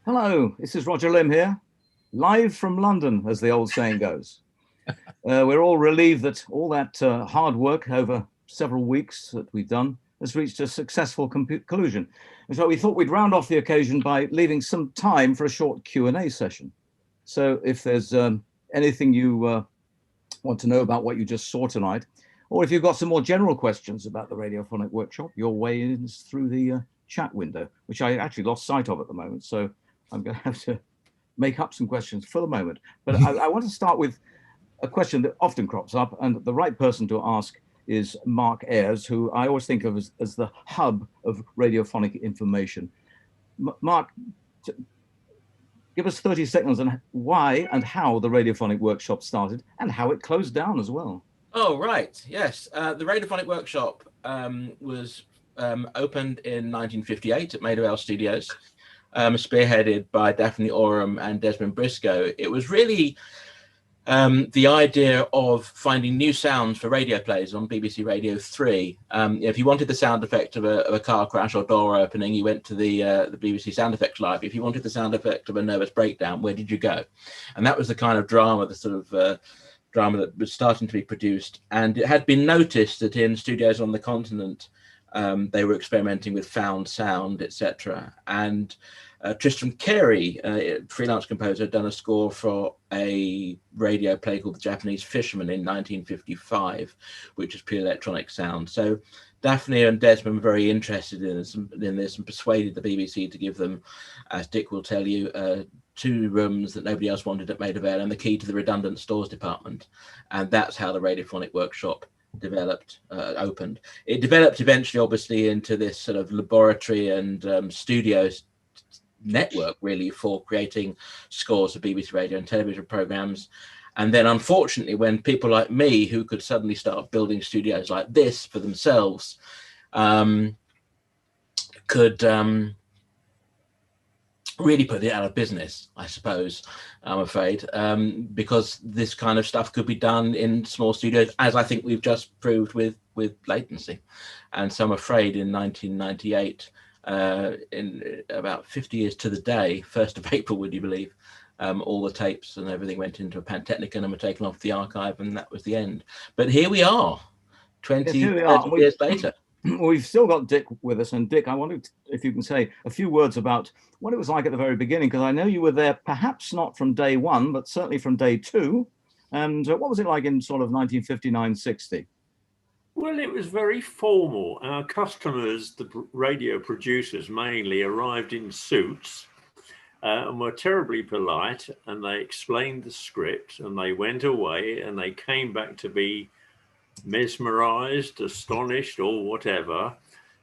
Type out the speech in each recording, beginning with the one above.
Hello, this is Roger Lim here, live from London, as the old saying goes. We're all relieved that all that hard work over several weeks that we've done has reached a successful conclusion. And so we thought we'd round off the occasion by leaving some time for a short Q&A session. So if there's anything you want to know about what you just saw tonight, or if you've got some more general questions about the Radiophonic Workshop, your way in is through the chat window, which I actually lost sight of at the moment. So I'm going to have to make up some questions for the moment. But I want to start with a question that often crops up, and the right person to ask is Mark Ayres, who I always think of as the hub of radiophonic information. Mark, give us 30 seconds on why and how the Radiophonic Workshop started and how it closed down as well. Oh, right. Yes. The Radiophonic Workshop was opened in 1958 at Maida Vale Studios, spearheaded by Daphne Oram and Desmond Briscoe. It was really the idea of finding new sounds for radio plays on BBC Radio 3. If you wanted the sound effect of a car crash or door opening, you went to the BBC Sound Effects Library. If you wanted the sound effect of a nervous breakdown, where did you go? And that was the kind of drama, the sort of drama that was starting to be produced. And it had been noticed that in studios on the continent, they were experimenting with found sound, etc. And Tristram Carey, a freelance composer, had done a score for a radio play called The Japanese Fisherman in 1955, which is pure electronic sound. So Daphne and Desmond were very interested in this and persuaded the BBC to give them, as Dick will tell you, 2 rooms that nobody else wanted at Maida Vale and the key to the redundant stores department. And that's how the Radiophonic Workshop opened. It developed eventually, obviously, into this sort of laboratory and studios network, really, for creating scores for BBC radio and television programs. And then, unfortunately, when people like me, who could suddenly start building studios like this for themselves, could really put it out of business, I suppose, I'm afraid, because this kind of stuff could be done in small studios, as I think we've just proved with Latency. And so I'm afraid in 1998, in about 50 years to the day, 1st of April, would you believe, all the tapes and everything went into a Pantechnicon and were taken off the archive, and that was the end. But here we are, 30 years later. We've still got Dick with us, and Dick, I wondered if you can say a few words about what it was like at the very beginning, because I know you were there perhaps not from day 1, but certainly from day 2. And what was it like in sort of 1959-60? Well, it was very formal. Our customers, the radio producers mainly, arrived in suits and were terribly polite, and they explained the script and they went away and they came back to be mesmerized, astonished, or whatever,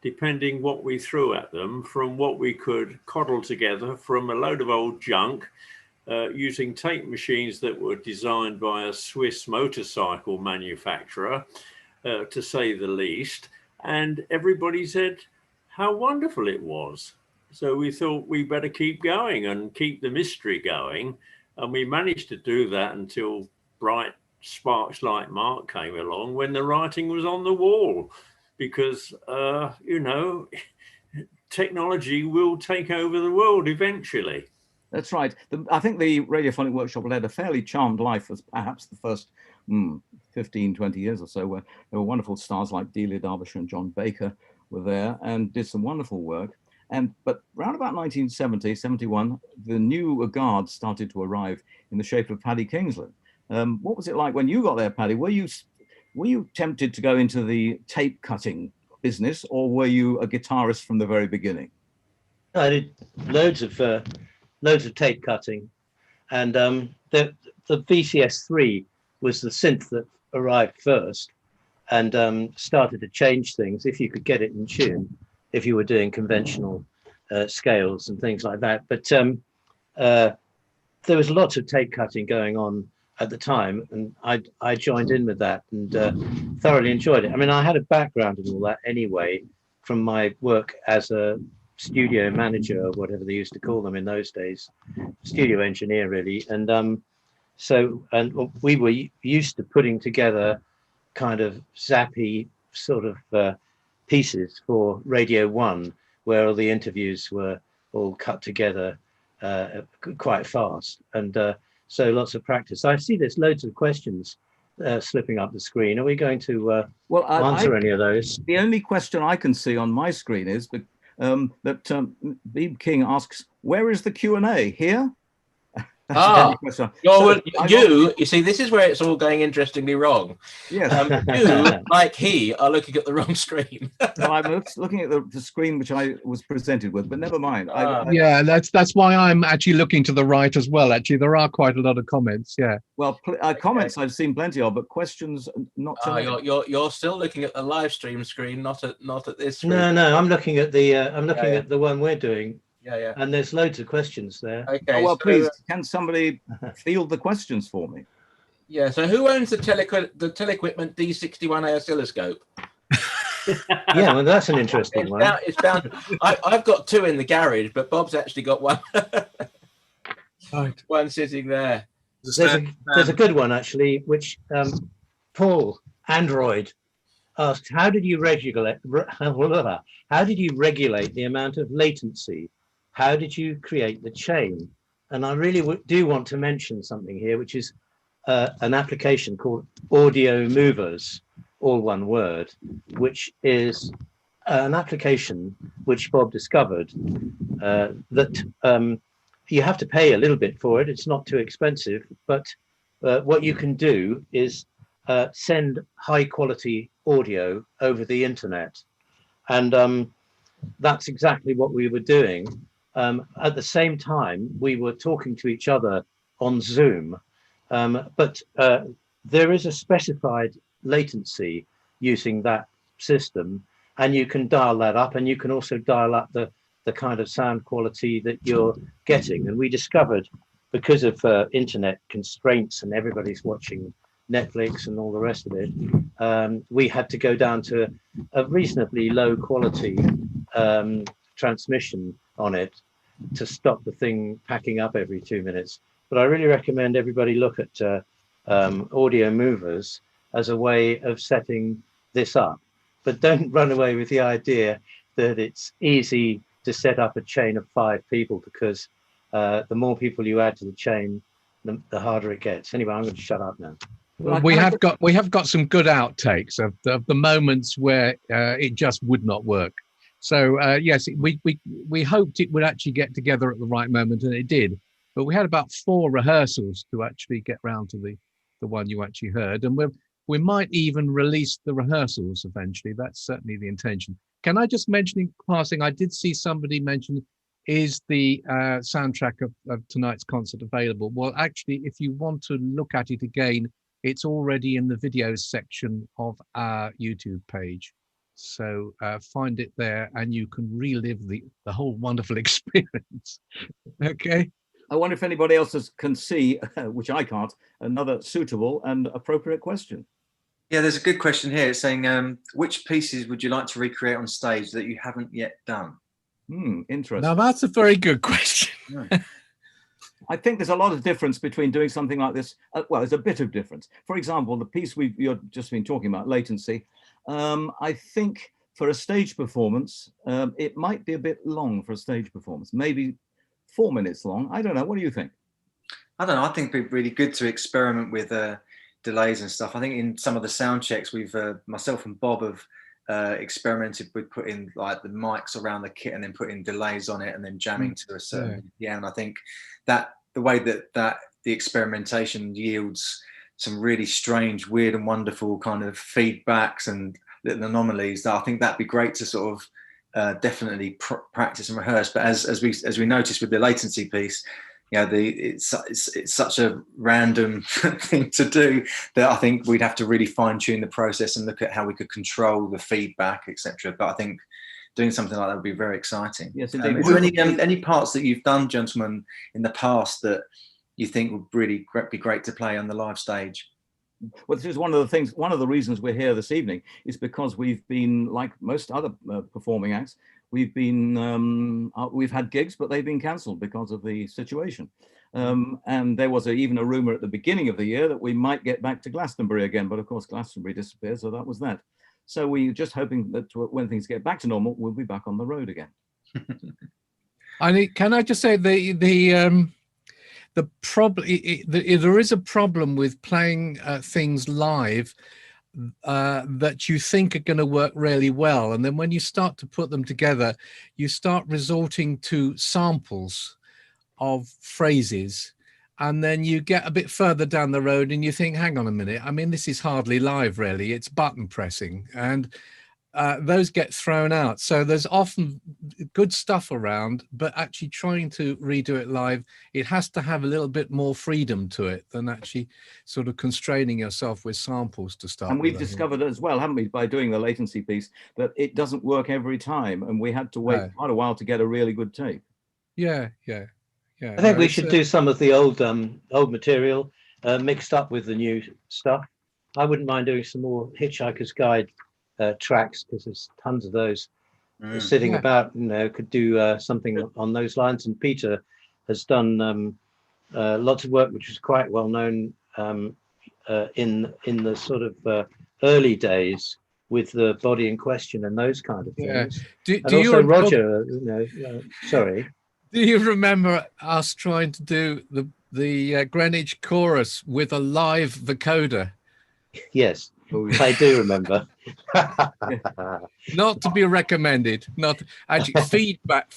depending what we threw at them, from what we could coddle together from a load of old junk, using tape machines that were designed by a Swiss motorcycle manufacturer, to say the least. And everybody said how wonderful it was. So we thought we better keep going and keep the mystery going. And we managed to do that until bright sparks like Mark came along, when the writing was on the wall, because technology will take over the world eventually. That's right. I think the Radiophonic Workshop led a fairly charmed life as perhaps the first 15, 20 years or so, where there were wonderful stars like Delia Derbyshire and John Baker were there and did some wonderful work. But around about 1970, 71, the new guard started to arrive in the shape of Paddy Kingsland. What was it like when you got there, Paddy? Were you tempted to go into the tape cutting business, or were you a guitarist from the very beginning? I did loads of tape cutting, and the VCS3 was the synth that arrived first and started to change things if you could get it in tune, if you were doing conventional scales and things like that. But there was lots of tape cutting going on at the time, and I joined in with that and thoroughly enjoyed it. I mean, I had a background in all that anyway from my work as a studio manager, or whatever they used to call them in those days, studio engineer really. And we were used to putting together kind of zappy sort of pieces for Radio 1, where all the interviews were all cut together quite fast. And so lots of practice. I see there's loads of questions slipping up the screen. Are we going to answer any of those? The only question I can see on my screen is that Beeb King asks, where is the Q&A? Here? You see, this is where it's all going interestingly wrong. Yes. You, like he, are looking at the wrong screen. Well, I'm looking at the screen which I was presented with, but never mind. Yeah, that's why I'm actually looking to the right as well. Actually, there are quite a lot of comments. Yeah. Well, comments I've seen plenty of, but questions not so many. You're still looking at the live stream screen, not at this screen. No, I'm looking at the at the one we're doing. Yeah. And there's loads of questions there. Okay. Well, please, can somebody field the questions for me? Yeah. So, who owns the Telequipment D61A oscilloscope? Yeah, well, that's an interesting one. It's bound. I've got two in the garage, but Bob's actually got one. Right. One sitting there. There's a good one actually, which Paul Android asked, how did you regulate the amount of latency? How did you create the chain? And I really do want to mention something here, which is an application called Audio Movers, all one word, which is an application which Bob discovered that you have to pay a little bit for it. It's not too expensive, but what you can do is send high quality audio over the internet. And that's exactly what we were doing. At the same time, we were talking to each other on Zoom, but there is a specified latency using that system, and you can dial that up, and you can also dial up the kind of sound quality that you're getting. And we discovered, because of internet constraints and everybody's watching Netflix and all the rest of it, we had to go down to a reasonably low quality transmission on it to stop the thing packing up every 2 minutes. But I really recommend everybody look at Audio Movers as a way of setting this up. But don't run away with the idea that it's easy to set up a chain of 5 people, because the more people you add to the chain, the harder it gets. Anyway, I'm going to shut up now. Well, we have got some good outtakes of the moments where it just would not work. So yes, we hoped it would actually get together at the right moment, and it did. But we had about 4 rehearsals to actually get round to the one you actually heard, and we might even release the rehearsals eventually. That's certainly the intention. Can I just mention in passing, I did see somebody mention, is the soundtrack of tonight's concert available? Well, actually, if you want to look at it again, it's already in the videos section of our YouTube page. So find it there and you can relive the whole wonderful experience. Okay. I wonder if anybody else can see, which I can't, another suitable and appropriate question. Yeah, there's a good question here. It's saying, which pieces would you like to recreate on stage that you haven't yet done? Interesting. Now that's a very good question. Yeah. I think there's a lot of difference between doing something like this. Well, there's a bit of difference. For example, the piece you've just been talking about, Latency, I think for a stage performance, it might be a bit long for a stage performance, maybe 4 minutes long. I don't know. What do you think? I don't know. I think it'd be really good to experiment with delays and stuff. I think in some of the sound checks, we've myself and Bob have experimented with putting like the mics around the kit and then putting delays on it and then jamming to a certain and I think that the way that the experimentation yields some really strange, weird and wonderful kind of feedbacks and little anomalies, that I think that'd be great to sort of definitely practice and rehearse. But as we noticed with the Latency piece, you know, it's such a random thing to do that I think we'd have to really fine tune the process and look at how we could control the feedback, etc. But I think doing something like that would be very exciting. Yes, indeed. Is there any parts that you've done, gentlemen, in the past that you think would really be great to play on the live stage? Well, this is one of the things, one of the reasons we're here this evening is because we've been, like most other performing acts, we've had gigs, but they've been cancelled because of the situation. And there was even a rumor at the beginning of the year that we might get back to Glastonbury again, but of course Glastonbury disappeared, so that was that. So we're just hoping that when things get back to normal, we'll be back on the road again. Can I just say the problem? There is a problem with playing things live that you think are going to work really well, and then when you start to put them together, you start resorting to samples of phrases, and then you get a bit further down the road and you think, hang on a minute, I mean, this is hardly live really, it's button pressing, and those get thrown out. So there's often good stuff around, but actually trying to redo it live, it has to have a little bit more freedom to it than actually sort of constraining yourself with samples to start. And we've discovered as well, haven't we, by doing the latency piece, that it doesn't work every time, and we had to wait quite a while to get a really good tape. Yeah. I think we should do some of the old material mixed up with the new stuff. I wouldn't mind doing some more Hitchhiker's Guide tracks, because there's tons of those sitting about. Could do something on those lines. And Peter has done lots of work which is quite well known in the sort of early days with the body in question and those kind of things. Do also you Roger, sorry. Do you remember us trying to do the Greenwich chorus with a live vocoder? Yes, I do remember. Not to be recommended. Not actually feedback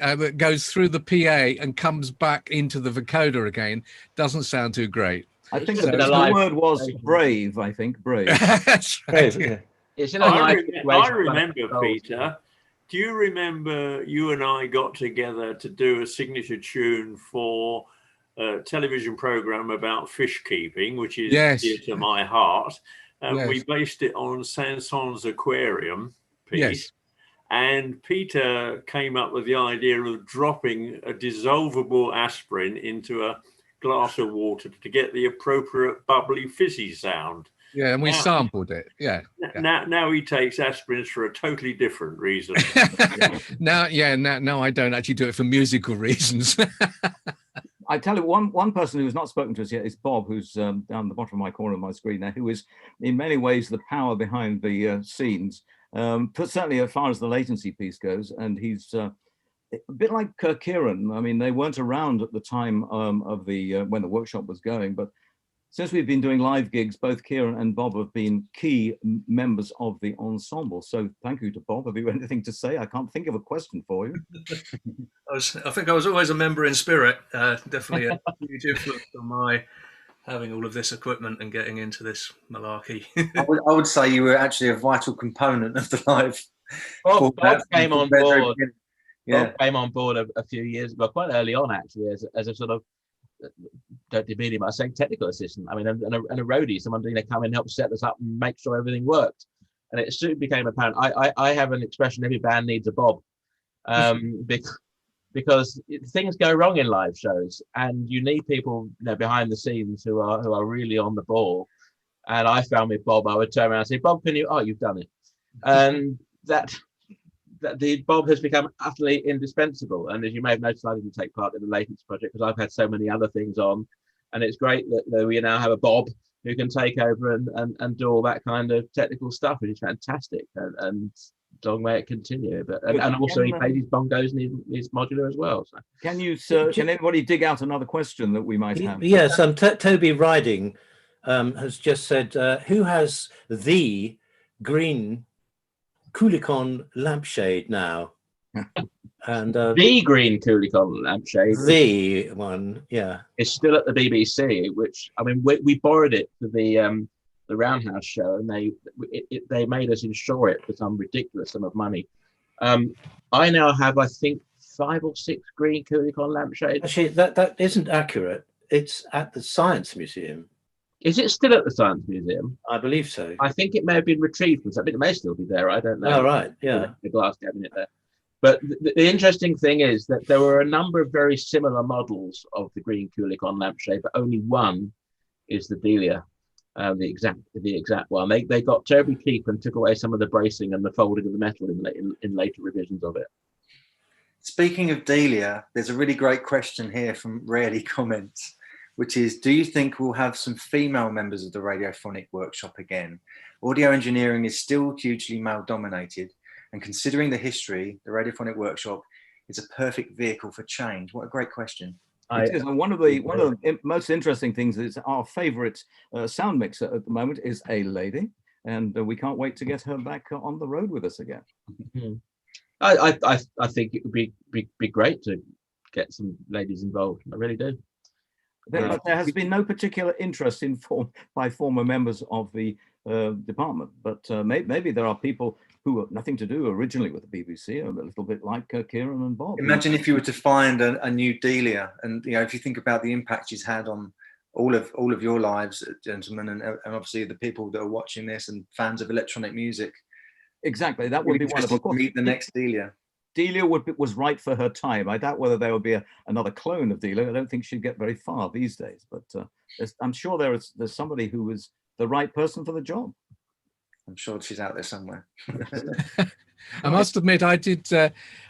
that goes through the PA and comes back into the vocoder again. Doesn't sound too great. I think the word was brave. I think brave. That's right. Yeah. I remember, Peter. Do you remember you and I got together to do a signature tune for a television program about fish keeping, which is dear to my heart? We based it on Sanson's aquarium piece. Yes. And Peter came up with the idea of dropping a dissolvable aspirin into a glass of water to get the appropriate bubbly fizzy sound. Yeah, and we sampled it. Now he takes aspirins for a totally different reason. Now I don't actually do it for musical reasons. I tell you, one person who's not spoken to us yet is Bob, who's down the bottom of my corner of my screen there, who is in many ways the power behind the scenes, but certainly as far as the latency piece goes. And he's a bit like Kieran. I mean, they weren't around at the time of the when the workshop was going, but since we've been doing live gigs, both Kieran and Bob have been key members of the ensemble. So thank you to Bob. Have you anything to say? I can't think of a question for you. I think I was always a member in spirit. Definitely a huge influence on my having all of this equipment and getting into this malarkey. I would say you were actually a vital component of the live. Bob came on board. Yeah, Bob came on board a few years ago, quite early on actually, as a sort of, don't demean him, I was saying technical assistant. I mean, and a roadie, someone come and help set this up and make sure everything worked. And it soon became apparent. I have an expression: every band needs a Bob, because things go wrong in live shows, and you need people behind the scenes who are really on the ball. And I found with Bob, I would turn around and say, "Bob, can you? Oh, you've done it." And that the Bob has become utterly indispensable. And as you may have noticed, I didn't take part in the Latency project because I've had so many other things on, and it's great that we now have a Bob who can take over and do all that kind of technical stuff, which is fantastic, and long may it continue. And also he plays his bongos and his modular as well. So. Can you, sir? Can anybody dig out another question that we might have? Yes, Toby Riding has just said, who has the green Kulikon lampshade now? And the green Kulikon lampshade, the one, is still at the BBC. Which, I mean, we borrowed it for the Roundhouse show, and they made us insure it for some ridiculous sum of money. I now have, I think, 5 or 6 green Kulikon lampshades. Actually, that isn't accurate. It's at the Science Museum. Is it still at the Science Museum? I believe so. I think it may have been retrieved from something. It may still be there. I don't know. Oh, right. Yeah. The glass cabinet there. But the interesting thing is that there were a number of very similar models of the green Kulikon lampshade, but only one is the Delia, the exact one. They got terribly cheap and took away some of the bracing and the folding of the metal in later revisions of it. Speaking of Delia, there's a really great question here from Rarely Comments, which is, do you think we'll have some female members of the Radiophonic workshop again? Audio engineering is still hugely male dominated, and considering the history, the Radiophonic workshop is a perfect vehicle for change? What a great question. It is, and one of the most interesting things is our favourite sound mixer at the moment is a lady, and we can't wait to get her back on the road with us again. I think it would be great to get some ladies involved. I really do. But there has been no particular interest by former members of the department, but maybe there are people who have nothing to do originally with the BBC, a little bit like Kieran and Bob. Imagine if you were to find a new Delia, and if you think about the impact she's had on all of your lives, gentlemen, and obviously the people that are watching this and fans of electronic music. Exactly, that would be wonderful. To meet the next Delia. Delia was right for her time. I doubt whether there would be another clone of Delia. I don't think she'd get very far these days, but I'm sure there's somebody who was the right person for the job. I'm sure she's out there somewhere. I must admit, I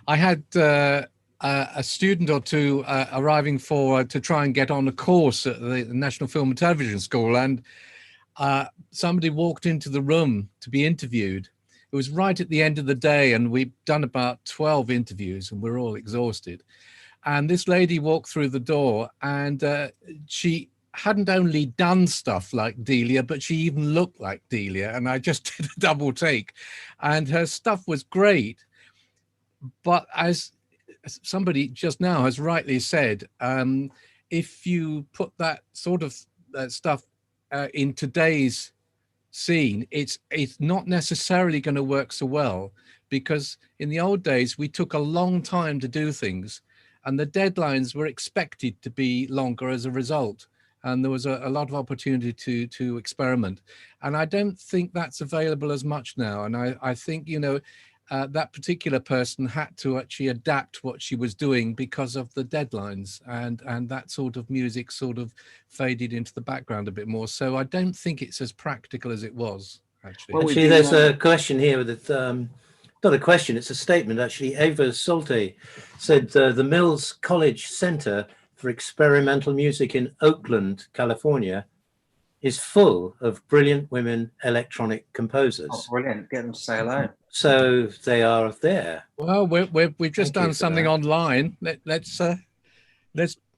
had a student or two arriving to try and get on a course at the National Film and Television School, and somebody walked into the room to be interviewed. It was right at the end of the day, and we'd done about 12 interviews, and we're all exhausted. And this lady walked through the door, and she hadn't only done stuff like Delia, but she even looked like Delia. And I just did a double take, and her stuff was great. But as somebody just now has rightly said, if you put that sort of stuff in today's scene, it's not necessarily going to work so well, because in the old days we took a long time to do things, and the deadlines were expected to be longer as a result, and there was a lot of opportunity to experiment. And I don't think that's available as much now. And I think that particular person had to actually adapt what she was doing because of the deadlines, and that sort of music sort of faded into the background a bit more. So I don't think it's as practical as it was, actually. Well, actually, there's a question here that, not a question, it's a statement actually. Ava Solte said the Mills College Center for Experimental Music in Oakland, California, is full of brilliant women electronic composers. Oh, brilliant. Get them to say hello. So they are there. Well, we've just done something online. Let's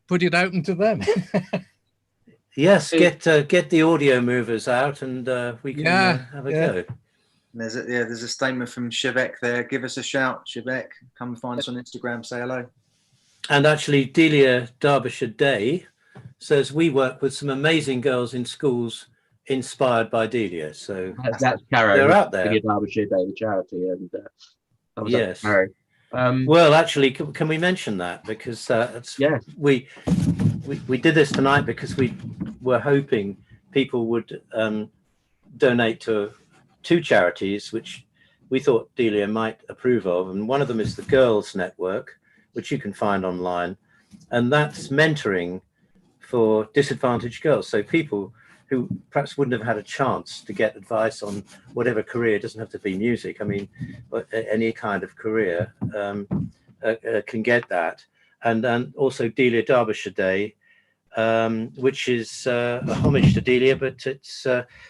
put it open to them. Yes, get the audio movers out, and we can have a go. There's a statement from Shivek there. Give us a shout, Shivek. Come find us on Instagram. Say hello. And actually, Delia Derbyshire Day says we work with some amazing girls in schools inspired by Delia. So that's Caro. They're out there. Delia Derbyshire Day, the charity, and yes. Well, actually, can we mention that, because we did this tonight because we were hoping people would donate to two charities which we thought Delia might approve of, and one of them is the Girls Network, which you can find online, and that's mentoring for disadvantaged girls. So people who perhaps wouldn't have had a chance to get advice on whatever career, it doesn't have to be music, I mean, any kind of career can get that. And also Delia Derbyshire Day, which is a homage to Delia, but it's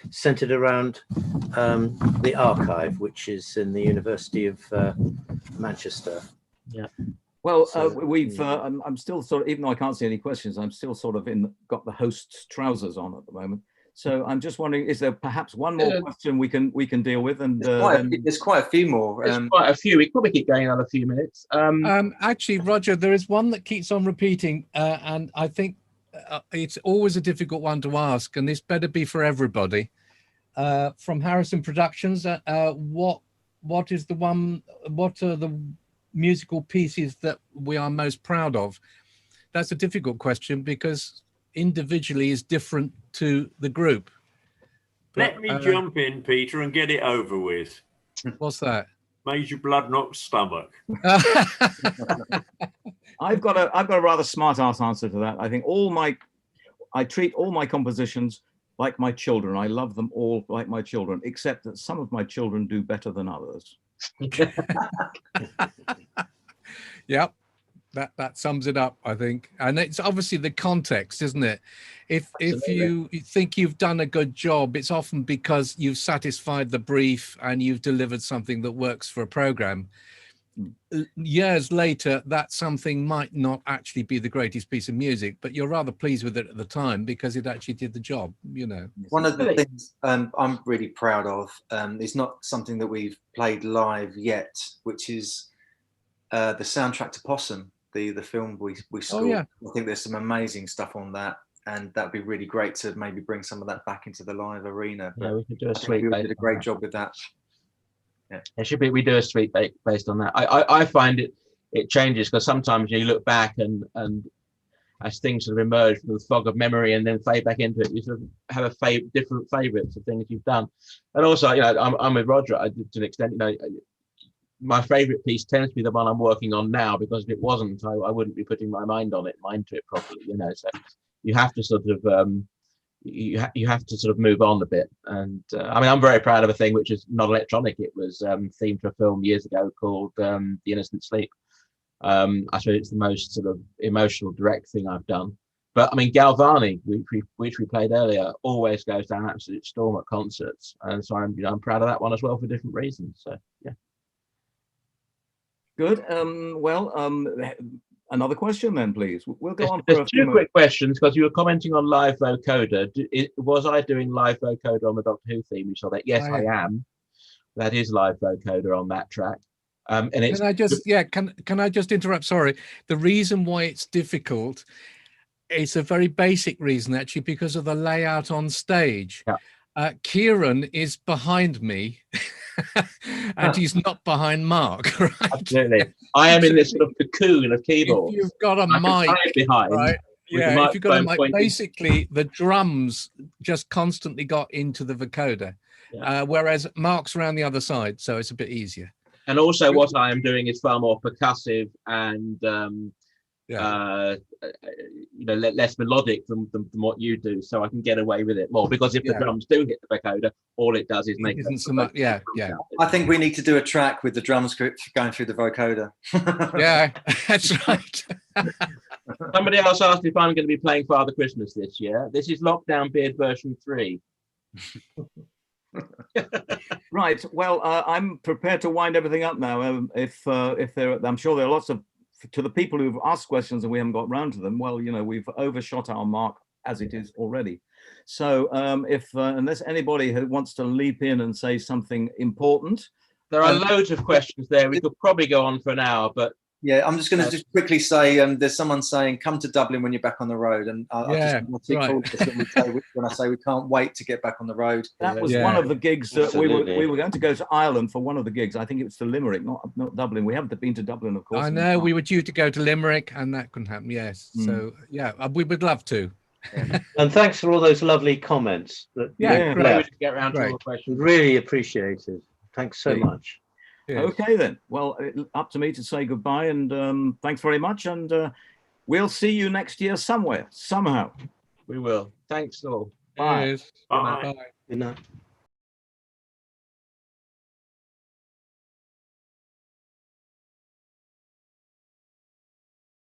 centered around the archive, which is in the University of Manchester. Yeah. Well, I'm still sort of, even though I can't see any questions, I'm still sort of got the host's trousers on at the moment. So I'm just wondering, is there perhaps one more question we can deal with? And there's quite a few more. There's quite a few. We probably keep going on a few minutes. Actually, Roger, there is one that keeps on repeating, and I think it's always a difficult one to ask, and this better be for everybody. From Harrison Productions, what is the one? What are the musical pieces that we are most proud of? That's a difficult question because individually is different to the group. Let me jump in, Peter, and get it over with. What's that? Made your blood knock stomach. I've got a rather smart ass answer to that. I think I treat all my compositions like my children. I love them all like my children, except that some of my children do better than others. Yep, that sums it up, I think. And it's obviously the context, isn't it? If you think you've done a good job, it's often because you've satisfied the brief and you've delivered something that works for a program. years later, that something might not actually be the greatest piece of music, but you're rather pleased with it at the time because it actually did the job, you know. One of the things I'm really proud of is not something that we've played live yet, which is the soundtrack to Possum, the film we scored. Oh, yeah. I think there's some amazing stuff on that, and that'd be really great to maybe bring some of that back into the live arena. Yeah, But we could do a I think suite. we did a great job with that. Yeah. It should be. We do a suite based on that. I find it changes because sometimes you look back and as things sort of emerge from the fog of memory and then fade back into it, you sort of have different favourites of things you've done. And also, you know, I'm with Roger to an extent. You know, my favourite piece tends to be the one I'm working on now, because if it wasn't, I wouldn't be putting my mind to it properly. You know, so you have to sort of you have to sort of move on a bit. And I mean, I'm very proud of a thing which is not electronic. It was themed to a film years ago called The Innocent Sleep. I suppose it's the most sort of emotional direct thing I've done. But I mean, Galvani, which we played earlier, always goes down an absolute storm at concerts, and so I'm proud of that one as well for different reasons. So yeah. Good. Another question then, please. We'll go on for There's two quick questions, because you were commenting on live vocoder. Was I doing live vocoder on the Doctor Who theme? You saw that? Yes, I am. That is live vocoder on that track. And it's, can I just interrupt? Sorry. The reason why it's difficult, it's a very basic reason, actually, because of the layout on stage. Yeah. Kieran is behind me and he's not behind Mark, right? Absolutely. I am in this sort of cocoon of keyboards. If you've got a mic behind, right? Yeah, if you've got a mic, pointing. basically the drums just constantly got into the vocoder, whereas Mark's around the other side, so it's a bit easier. And also what I am doing is far more percussive and you know, less melodic than what you do, so I can get away with it more, because if the drums do hit the vocoder, all it does is make it so much. I think we need to do a track with the drum script going through the vocoder. Yeah, that's right. Somebody else asked if I'm going to be playing Father Christmas this year. This is Lockdown Beard version 3. Right. Well, I'm prepared to wind everything up now. If there, I'm sure there are lots of, to the people who've asked questions and we haven't got round to them. Well, you know, we've overshot our mark as it is already. So if unless anybody who wants to leap in and say something important, there are loads of questions there. We could probably go on for an hour, but yeah, I'm just going to just quickly say, there's someone saying, come to Dublin when you're back on the road. And I just want to when I say we can't wait to get back on the road. That was one of the gigs that we were going to go to Ireland for one of the gigs. I think it was to Limerick, not Dublin. We haven't been to Dublin, of course. I know, we were due to go to Limerick and that couldn't happen, yes. So, yeah, we would love to. Yeah. And thanks for all those lovely comments. Great to get around to all the questions. Really appreciated. Thanks so much. Yes. Okay then. Well, up to me to say goodbye, and thanks very much. And we'll see you next year somewhere, somehow. We will. Thanks all. Bye. Bye. Good night.